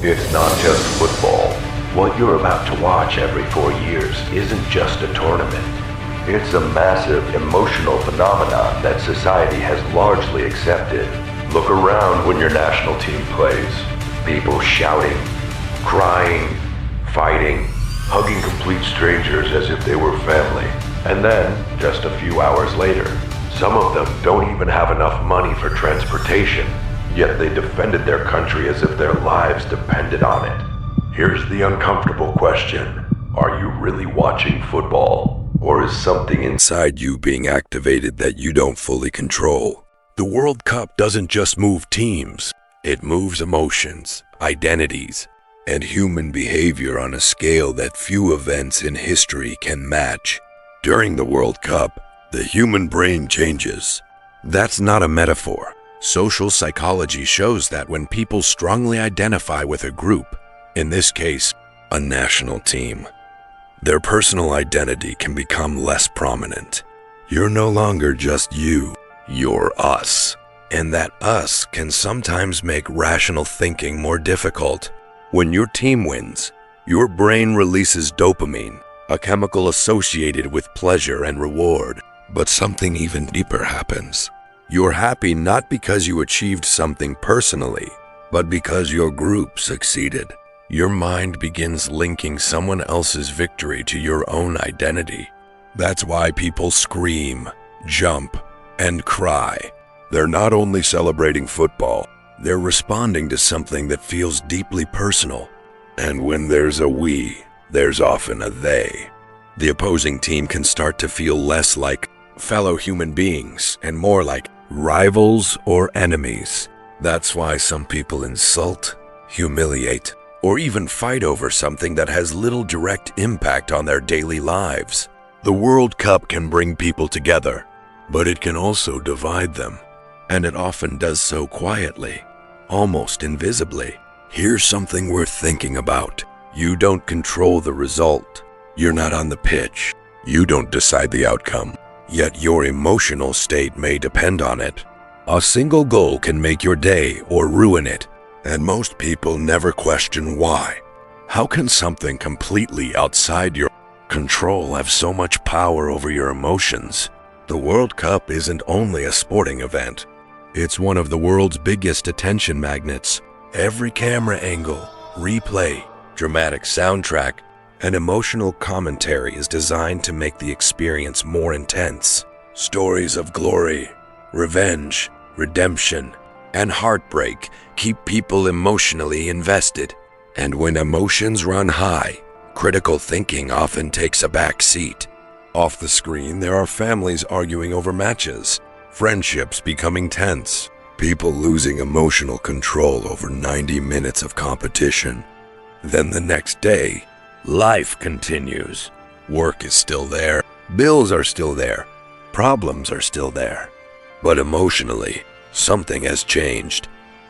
It's not just football. What you're about to watch every 4 years isn't just a tournament. It's a massive emotional phenomenon that society has largely accepted. Look around when your national team plays. People shouting, crying, fighting, hugging complete strangers as if they were family. And then, just a few hours later, some of them don't even have enough money for transportation, yet they defended their country as if their lives depended on it. Here's the uncomfortable question. Are you really watching football? Or is something inside you being activated that you don't fully control? The World Cup doesn't just move teams. It moves emotions, identities, and human behavior on a scale that few events in history can match. During the World Cup, the human brain changes. That's not a metaphor. Social psychology shows that when people strongly identify with a group, in this case, a national team, their personal identity can become less prominent. You're no longer just you, you're us. And that us can sometimes make rational thinking more difficult. When your team wins, your brain releases dopamine, a chemical associated with pleasure and reward. But something even deeper happens. You're happy not because you achieved something personally, but because your group succeeded. Your mind begins linking someone else's victory to your own identity. That's why people scream, jump, and cry. They're not only celebrating football, they're responding to something that feels deeply personal. And when there's a we, there's often a they. The opposing team can start to feel less like fellow human beings and more like rivals or enemies. That's why some people insult, humiliate, or even fight over something that has little direct impact on their daily lives. The World Cup can bring people together, but it can also divide them. And it often does so quietly, almost invisibly. Here's something worth thinking about. You don't control the result. You're not on the pitch. You don't decide the outcome. Yet your emotional state may depend on it. A single goal can make your day or ruin it, and most people never question why. How can something completely outside your control have so much power over your emotions? The World Cup isn't only a sporting event. It's one of the world's biggest attention magnets. Every camera angle, replay, dramatic soundtrack, and emotional commentary is designed to make the experience more intense. Stories of glory, revenge, redemption, and heartbreak keep people emotionally invested. And when emotions run high, critical thinking often takes a back seat. Off the screen, there are families arguing over matches, friendships becoming tense, people losing emotional control over 90 minutes of competition. Then the next day, life continues. Work is still there, bills are still there, problems are still there. But emotionally, something has changed.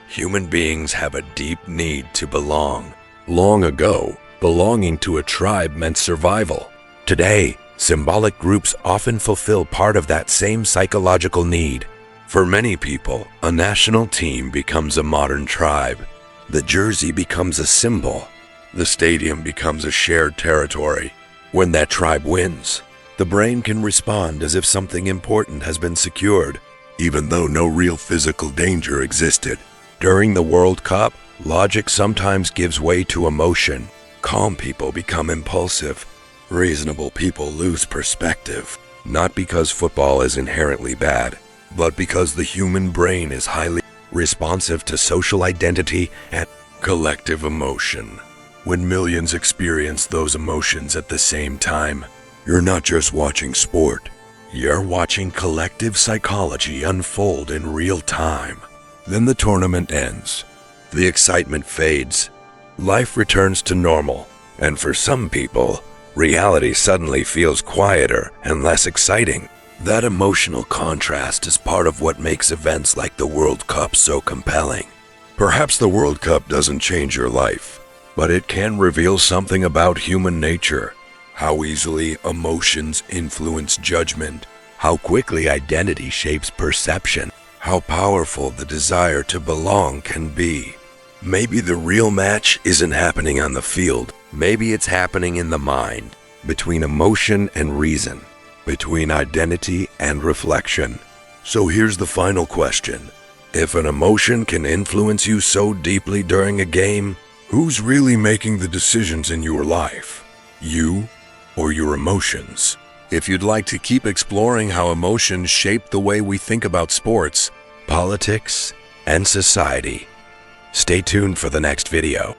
Human beings have a deep need to belong. Long ago, belonging to a tribe meant survival. Today, symbolic groups often fulfill part of that same psychological need. For many people, a national team becomes a modern tribe. The jersey becomes a symbol. The stadium becomes a shared territory. When that tribe wins, the brain can respond as if something important has been secured, even though no real physical danger existed. During the World Cup, logic sometimes gives way to emotion. Calm people become impulsive. Reasonable people lose perspective. Not because football is inherently bad, but because the human brain is highly responsive to social identity and collective emotion. When millions experience those emotions at the same time, you're not just watching sport. You're watching collective psychology unfold in real time. Then the tournament ends. The excitement fades. Life returns to normal. And for some people, reality suddenly feels quieter and less exciting. That emotional contrast is part of what makes events like the World Cup so compelling. Perhaps the World Cup doesn't change your life, but it can reveal something about human nature. How easily emotions influence judgment, how quickly identity shapes perception, how powerful the desire to belong can be. Maybe the real match isn't happening on the field. Maybe it's happening in the mind, between emotion and reason, between identity and reflection. So here's the final question. If an emotion can influence you so deeply during a game, who's really making the decisions in your life? You or your emotions? If you'd like to keep exploring how emotions shape the way we think about sports, politics, and society, stay tuned for the next video.